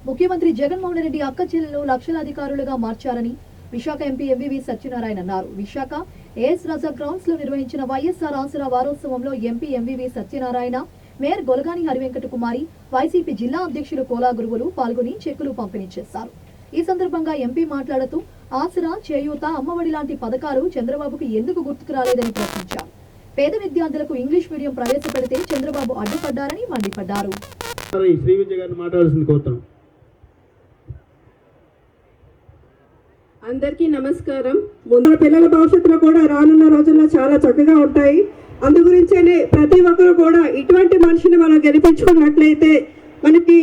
ముఖ్యమంత్రి జగన్మోహన్ రెడ్డి అక్క చెల్లెలు లక్షలాధికారులుగా మార్చారని విశాఖ ఎంపీ ఎంవివి సత్యనారాయణ అన్నారు. విశాఖ ఏఎస్ రాజా గ్రౌండ్స్ లో నిర్వహించిన వైఎస్ఆర్ ఆసరా వారోత్సవంలో MP MVV Satyanarayana, mayor Golagani Harivenkata Kumari, YCP జిల్లా అధ్యక్షులు కోలా గురువులు పాల్గొని చెక్కులు పంపిణీ చేశారు. ఈ సందర్భంగా ఎంపీ మాట్లాడుతూ ఆసరా, చేయూత, అమ్మఒడి లాంటి పథకాలు చంద్రబాబుకు ఎందుకు గుర్తుకు రాలేదని ప్రశ్నించారు. పేద విద్యార్థులకు ఇంగ్లీష్ మీడియం ప్రవేశపెడితే చంద్రబాబు అడ్డుపడ్డారని మండిపడ్డారు. అందరికీ నమస్కారం. ముందు పిల్లల భవిష్యత్తులో కూడా రానున్న రోజుల్లో చాలా చక్కగా ఉంటాయి. అందు గురించేనే ప్రతి ఒక్కరు కూడా ఇటువంటి మనిషిని మనం గెలిపించుకున్నట్లయితే మనకి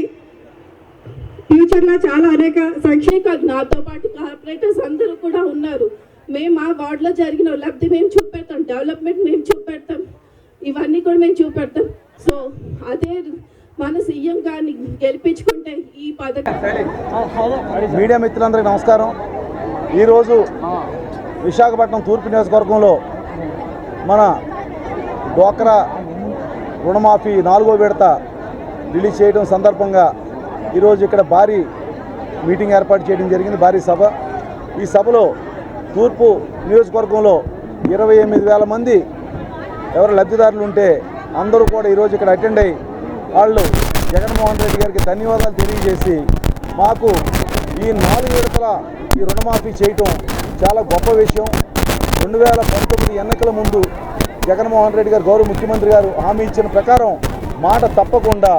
ఫ్యూచర్లో చాలా అనేక సంక్షేమ, నాతో పాటు కార్పొరేటర్స్ అందరూ కూడా ఉన్నారు. మేము మా వార్డులో జరిగిన లబ్ధి మేము చూపెడతాం, డెవలప్మెంట్ మేము చూపెడతాం, ఇవన్నీ కూడా మేము చూపెడతాం. సో అదే మన సీఎం గారిని గెలిపించుకుంటే ఈ పథకం. మీడియా మిత్రులందరికీ నమస్కారం. ఈరోజు విశాఖపట్నం తూర్పు నియోజకవర్గంలో మన డ్వాక్రా రుణమాఫీ 4వ విడత రిలీజ్ చేయడం సందర్భంగా ఈరోజు ఇక్కడ భారీ మీటింగ్ ఏర్పాటు చేయడం జరిగింది, భారీ సభ. ఈ సభలో తూర్పు నియోజకవర్గంలో 28,000 మంది ఎవరు లబ్ధిదారులు ఉంటే అందరూ కూడా ఈరోజు ఇక్కడ అటెండ్ అయ్యి వాళ్ళు జగన్మోహన్ రెడ్డి గారికి ధన్యవాదాలు తెలియజేసి మాకు ఈ 4 విడతల ఈ రుణమాఫీ చేయటం చాలా గొప్ప విషయం. 2019 ఎన్నికల ముందు జగన్మోహన్ రెడ్డి గారు గౌరవ ముఖ్యమంత్రి గారు హామీ ఇచ్చిన ప్రకారం మాట తప్పకుండా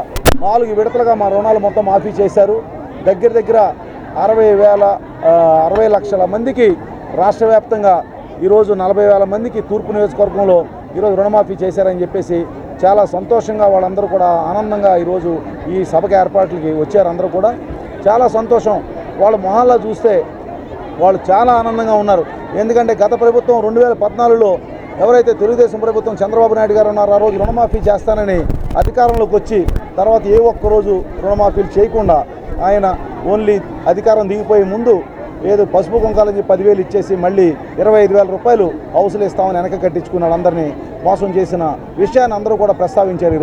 4 విడతలుగా మా రుణాలు మొత్తం మాఫీ చేశారు. దగ్గర 60 లక్షల మందికి రాష్ట్ర వ్యాప్తంగా ఈరోజు 40,000 మందికి తూర్పు నియోజకవర్గంలో ఈరోజు రుణమాఫీ చేశారని చెప్పేసి చాలా సంతోషంగా వాళ్ళందరూ కూడా ఆనందంగా ఈరోజు ఈ సభకి ఏర్పాట్లకి వచ్చారు. అందరూ కూడా చాలా సంతోషం. వాళ్ళ మొహాల్లో చూస్తే వాళ్ళు చాలా ఆనందంగా ఉన్నారు. ఎందుకంటే గత ప్రభుత్వం 2014లో ఎవరైతే తెలుగుదేశం ప్రభుత్వం చంద్రబాబు నాయుడు గారు ఉన్నారో ఆ రోజు రుణమాఫీ చేస్తానని అధికారంలోకి వచ్చి తర్వాత ఏ ఒక్కరోజు రుణమాఫీలు చేయకుండా ఆయన ఓన్లీ అధికారం దిగిపోయే ముందు ఏదో పసుపు కుంకాలని 10,000 ఇచ్చేసి మళ్ళీ 25,000 రూపాయలు హౌసులు ఇస్తామని వెనక కట్టించుకున్నాడు. అందరినీ మోసం చేసిన విషయాన్ని అందరూ కూడా ప్రస్తావించారు.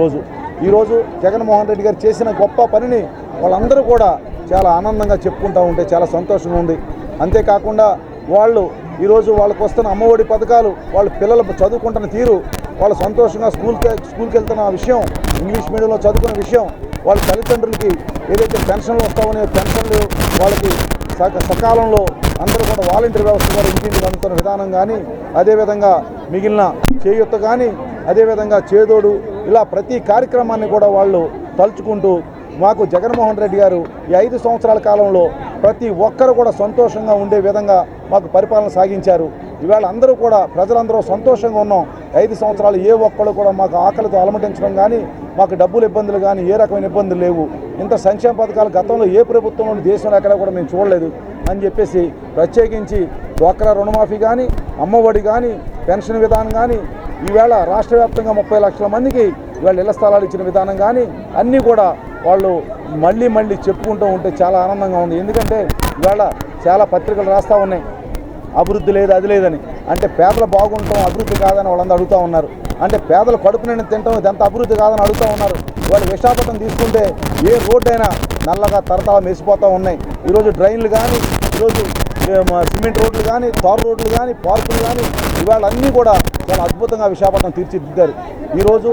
ఈరోజు జగన్మోహన్ రెడ్డి గారు చేసిన గొప్ప పనిని వాళ్ళందరూ కూడా చాలా ఆనందంగా చెప్పుకుంటూ ఉంటే చాలా సంతోషంగా ఉంది. అంతేకాకుండా వాళ్ళు ఈరోజు వాళ్ళకు వస్తున్న అమ్మఒడి పథకాలు, వాళ్ళ పిల్లలు చదువుకుంటున్న తీరు, వాళ్ళు సంతోషంగా స్కూల్కి వెళ్తున్న విషయం, ఇంగ్లీష్ మీడియంలో చదువుకున్న విషయం, వాళ్ళ తల్లిదండ్రులకి ఏదైతే పెన్షన్లు వస్తామనే పెన్షన్లు వాళ్ళకి సకాలంలో అందరూ కూడా వాలంటీర్ వ్యవస్థ ద్వారా ఇంటింటికి అందుతున్న విధానం కానీ, అదేవిధంగా మిగిలిన చేయూత కానీ, అదేవిధంగా చేదోడు, ఇలా ప్రతి కార్యక్రమాన్ని కూడా వాళ్ళు తలుచుకుంటూ మాకు జగన్మోహన్ రెడ్డి గారు ఈ 5 సంవత్సరాల కాలంలో ప్రతి ఒక్కరు కూడా సంతోషంగా ఉండే విధంగా మాకు పరిపాలన సాగించారు. ఇవాళ అందరూ కూడా ప్రజలందరూ సంతోషంగా ఉన్నాం. 5 సంవత్సరాలు ఏ ఒక్కరు కూడా మాకు ఆకలితో అలమటించడం కానీ, మాకు డబ్బులు ఇబ్బందులు కానీ ఏ రకమైన ఇబ్బందులు లేవు. ఇంత సంక్షేమ పథకాలు గతంలో ఏ ప్రభుత్వంలోని దేశంలో ఎక్కడ కూడా మేము చూడలేదు అని చెప్పేసి ప్రత్యేకించి డ్వాక్రా రుణమాఫీ కానీ, అమ్మఒడి కానీ, పెన్షన్ విధానం కానీ, ఈవేళ రాష్ట్ర వ్యాప్తంగా 30 లక్షల మందికి ఇవాళ ఇళ్ల స్థలాలు ఇచ్చిన విధానం కానీ అన్నీ కూడా వాళ్ళు మళ్ళీ చెప్పుకుంటూ ఉంటే చాలా ఆనందంగా ఉంది. ఎందుకంటే ఇవాళ చాలా పత్రికలు రాస్తూ ఉన్నాయి అభివృద్ధి లేదు, అది లేదని. అంటే పేదలు బాగుంటాం అభివృద్ధి కాదని వాళ్ళందరూ అడుగుతూ ఉన్నారు. అంటే పేదలు కడుపు నిండా తింటాం ఇదంతా అభివృద్ధి కాదని అడుగుతూ ఉన్నారు. వాళ్ళు విశాఖపట్నం తీసుకుంటే ఏ రోడ్డు అయినా నల్లగా తరతల మెరిసిపోతూ ఉన్నాయి. ఈరోజు డ్రైన్లు కానీ, ఈరోజు సిమెంట్ రోడ్లు కానీ, తారు రోడ్లు కానీ, పార్కులు కానీ ఇవాళ అన్నీ కూడా చాలా అద్భుతంగా విశాఖపట్నం తీర్చిదిద్దారు. ఈరోజు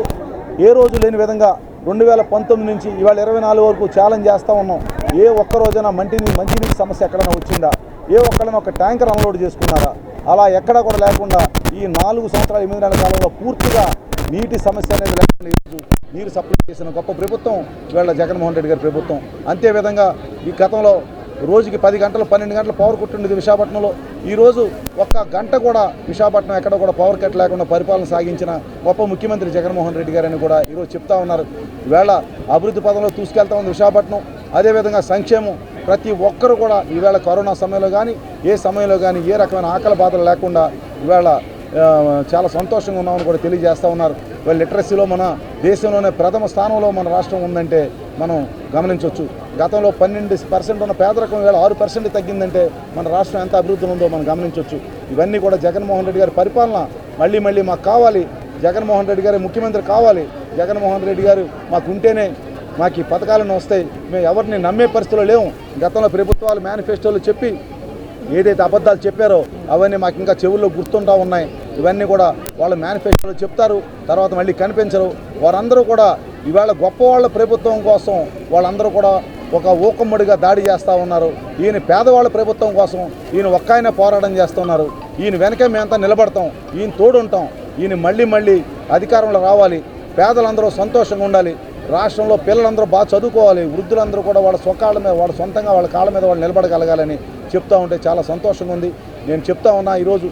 ఏ రోజు లేని విధంగా 2019 నుంచి ఇవాళ 24 వరకు ఛాలెంజ్ చేస్తూ ఉన్నాం. ఏ ఒక్క రోజైనా మంచినీటి సమస్య ఎక్కడైనా వచ్చిందా? ఏ ఒక్కడైనా ఒక ట్యాంకర్ అన్లోడ్ చేసుకున్నారా? అలా ఎక్కడా కూడా లేకుండా ఈ 4 సంవత్సరాల 8 నెలల కాలంలో పూర్తిగా నీటి సమస్య అనేది లేకుండా ఈరోజు నీరు సప్లై చేసిన గొప్ప ప్రభుత్వం ఇవాళ జగన్మోహన్ రెడ్డి గారి ప్రభుత్వం. అంతేవిధంగా ఈ గతంలో రోజుకి 10 గంటలు 12 గంటలు పవర్ కట్ ఉండేది విశాఖపట్నంలో. ఈరోజు 1 గంట కూడా విశాఖపట్నం ఎక్కడ కూడా పవర్ కట్ లేకుండా పరిపాలన సాగించిన గొప్ప ముఖ్యమంత్రి జగన్మోహన్ రెడ్డి గారని కూడా ఈరోజు చెప్తా ఉన్నారు. ఈవేళ అభివృద్ధి పదంలో తీసుకెళ్తా ఉంది విశాఖపట్నం. అదేవిధంగా సంక్షేమం ప్రతి ఒక్కరు కూడా ఈవేళ కరోనా సమయంలో కానీ ఏ సమయంలో కానీ ఏ రకమైన ఆకలి బాధలు లేకుండా ఈవేళ చాలా సంతోషంగా ఉన్నామని కూడా తెలియజేస్తూ ఉన్నారు. వాళ్ళ లిటరసీలో మన దేశంలోనే ప్రథమ స్థానంలో మన రాష్ట్రం ఉందంటే మనం గమనించవచ్చు. గతంలో 12% ఉన్న పేదరికం వేళ 6% తగ్గిందంటే మన రాష్ట్రం ఎంత అభివృద్ధి ఉందో మనం గమనించవచ్చు. ఇవన్నీ కూడా జగన్మోహన్ రెడ్డి గారి పరిపాలన మళ్ళీ మాకు కావాలి. జగన్మోహన్ రెడ్డి గారి ముఖ్యమంత్రి కావాలి. జగన్మోహన్ రెడ్డి గారు మాకు ఉంటేనే మాకు ఈ పథకాలను వస్తాయి, మేము ఎవరిని నమ్మే పరిస్థితుల్లో లేవు. గతంలో ప్రభుత్వాలు మేనిఫెస్టోలు చెప్పి ఏదైతే అబద్ధాలు చెప్పారో అవన్నీ మాకు ఇంకా చెవుల్లో గుర్తుంటూ ఉన్నాయి. ఇవన్నీ కూడా వాళ్ళ మేనిఫెస్టోలో చెప్తారు, తర్వాత మళ్ళీ కనిపించరు. వారందరూ కూడా ఇవాళ గొప్పవాళ్ళ ప్రభుత్వం కోసం వాళ్ళందరూ కూడా ఒక ఊకమ్మడిగా దాడి చేస్తూ ఉన్నారు. ఈయన పేదవాళ్ళ ప్రభుత్వం కోసం ఈయన ఒక్కాయన పోరాటం చేస్తున్నారు. ఈయన వెనకే మేమంతా నిలబడతాం, ఈయన తోడుంటాం. ఈయన మళ్ళీ అధికారంలో రావాలి, పేదలందరూ సంతోషంగా ఉండాలి, రాష్ట్రంలో పిల్లలందరూ బాగా చదువుకోవాలి, వృద్ధులందరూ కూడా వాళ్ళ స్వకాళ్ళ మీద వాళ్ళ సొంతంగా వాళ్ళ కాళ్ళ మీద వాళ్ళు నిలబడగలగాలని చెప్తూ ఉంటే చాలా సంతోషంగా ఉంది. నేను చెప్తా ఉన్నా, ఈరోజు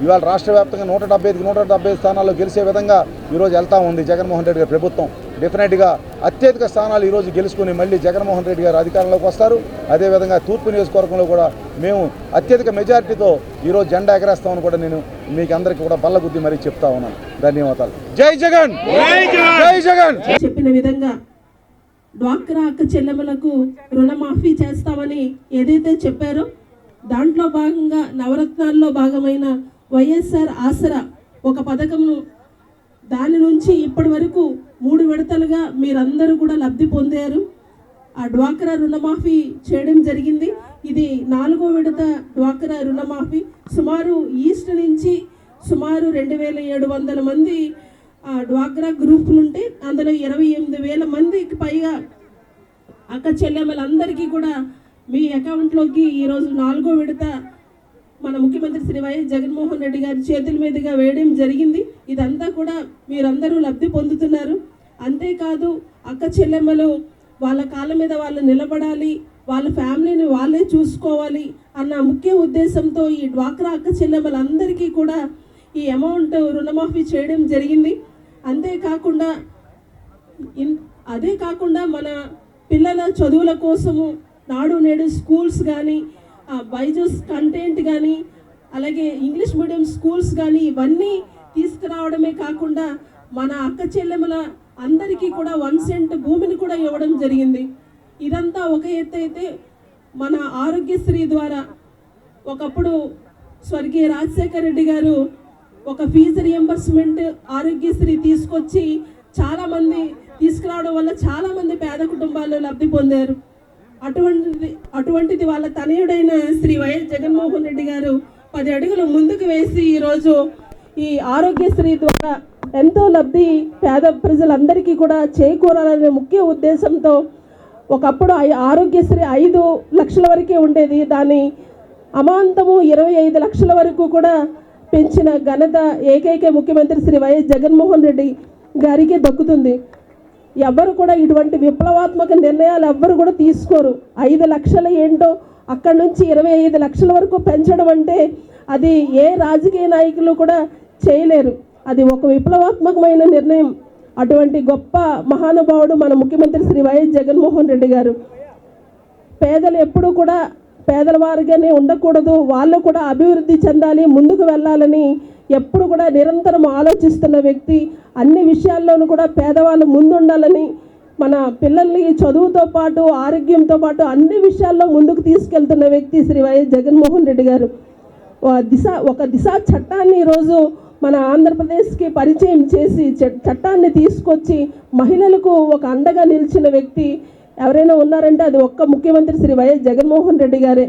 ఇవాళ రాష్ట్ర వ్యాప్తంగా 175 స్థానాల్లో గెలిచే విధంగా ఈరోజు వెళ్తూ ఉంది జగన్మోహన్ రెడ్డి గారి ప్రభుత్వం. డెఫినెట్గా అత్యధిక స్థానాలు ఈరోజు గెలుచుకుని మళ్ళీ జగన్మోహన్ రెడ్డి గారు అధికారంలోకి వస్తారు. అదేవిధంగా తూర్పు నియోజకవర్గంలో కూడా మేము అత్యధిక మెజారిటీతో ఈరోజు జెండా ఎగరేస్తామని కూడా నేను మీకు అందరికీ కూడా బల్లగుద్ది మరీ చెప్తా ఉన్నాను. ధన్యవాదాలు. జై జగన్, జై జగన్. చెప్పిన విధంగా డ్వాక్రా అక్క చెల్లెమ్మలకు రుణమాఫీ చేస్తామని ఏదైతే చెప్పారో దాంట్లో భాగంగా నవరత్నాల్లో భాగమైన వైఎస్ఆర్ ఆసరా ఒక పథకంను దాని నుంచి ఇప్పటి వరకు 3 విడతలుగా మీరందరూ కూడా లబ్ధి పొందారు. ఆ డ్వాక్రా రుణమాఫీ చేయడం జరిగింది. ఇది 4వ విడత డ్వాక్రా రుణమాఫీ. సుమారు ఈస్ట్ నుంచి సుమారు 2700 మంది డ్వాక్రా గ్రూపులు ఉంటే అందులో 28,000 మందికి పైగా అక్క చెల్లెమ్మలందరికీ కూడా మీ అకౌంట్లోకి ఈరోజు 4వ విడత మన ముఖ్యమంత్రి శ్రీ వైఎస్ జగన్మోహన్ రెడ్డి గారి చేతుల మీదుగా వేయడం జరిగింది. ఇదంతా కూడా మీరందరూ లబ్ధి పొందుతున్నారు. అంతేకాదు అక్క చెల్లెమ్మలు వాళ్ళ కాళ్ళ మీద వాళ్ళు నిలబడాలి, వాళ్ళ ఫ్యామిలీని వాళ్ళే చూసుకోవాలి అన్న ముఖ్య ఉద్దేశంతో ఈ డ్వాక్రా అక్క చెల్లెమ్మలందరికీ కూడా ఈ అమౌంట్ రుణమాఫీ చేయడం జరిగింది. అదే కాకుండా మన పిల్లల చదువుల కోసము నాడు నేడు స్కూల్స్ కానీ బైజూస్ కంటెంట్ కానీ అలాగే ఇంగ్లీష్ మీడియం స్కూల్స్ కానీ ఇవన్నీ తీసుకురావడమే కాకుండా మన అక్క చెల్లెమ్మల అందరికీ కూడా 1 సెంట్ భూమిని కూడా ఇవ్వడం జరిగింది. ఇదంతా ఒక ఎత్తు అయితే మన ఆరోగ్యశ్రీ ద్వారా ఒకప్పుడు స్వర్గీయ రాజశేఖర రెడ్డి గారు ఒక ఫీజు రియంబర్స్మెంట్ ఆరోగ్యశ్రీ తీసుకొచ్చి చాలామంది తీసుకురావడం వల్ల చాలామంది పేద కుటుంబాలు లబ్ధి పొందారు. అటువంటిది వాళ్ళ తనయుడైన శ్రీ వైఎస్ జగన్మోహన్ రెడ్డి గారు 10 అడుగులు ముందుకు వేసి ఈరోజు ఈ ఆరోగ్యశ్రీ ద్వారా ఎంతో లబ్ధి పేద ప్రజలందరికీ కూడా చేకూరాలనే ముఖ్య ఉద్దేశంతో ఒకప్పుడు ఆరోగ్యశ్రీ 5 లక్షల వరకే ఉండేది. దాన్ని అమాంతము 25 లక్షల వరకు కూడా పెంచిన ఘనత ఏకైక ముఖ్యమంత్రి శ్రీ వైఎస్ జగన్మోహన్ రెడ్డి గారికి దక్కుతుంది. ఎవరు కూడా ఇటువంటి విప్లవాత్మక నిర్ణయాలు ఎవ్వరు కూడా తీసుకోరు. 5 లక్షలు ఏంటో అక్కడి నుంచి 25 లక్షల వరకు పెంచడం అంటే అది ఏ రాజకీయ నాయకులు కూడా చేయలేరు. అది ఒక విప్లవాత్మకమైన నిర్ణయం. అటువంటి గొప్ప మహానుభావుడు మన ముఖ్యమంత్రి శ్రీ వైఎస్ జగన్మోహన్ రెడ్డి గారు. పేదలు ఎప్పుడూ కూడా పేదల వారిగానే ఉండకూడదు, వాళ్ళు కూడా అభివృద్ధి చెందాలి, ముందుకు వెళ్ళాలని ఎప్పుడు కూడా నిరంతరం ఆలోచిస్తున్న వ్యక్తి. అన్ని విషయాల్లోనూ కూడా పేదవాళ్ళు ముందుండాలని, మన పిల్లల్ని చదువుతో పాటు ఆరోగ్యంతో పాటు అన్ని విషయాల్లో ముందుకు తీసుకెళ్తున్న వ్యక్తి శ్రీ వైఎస్ జగన్మోహన్ రెడ్డి గారు. ఒక దిశ చట్టాన్ని ఈరోజు మన ఆంధ్రప్రదేశ్కి పరిచయం చేసి చట్టాన్ని తీసుకొచ్చి మహిళలకు ఒక అండగా నిలిచిన వ్యక్తి ఎవరైనా ఉన్నారంటే అది ఒక్క ముఖ్యమంత్రి శ్రీ వైఎస్ జగన్మోహన్ రెడ్డి గారే.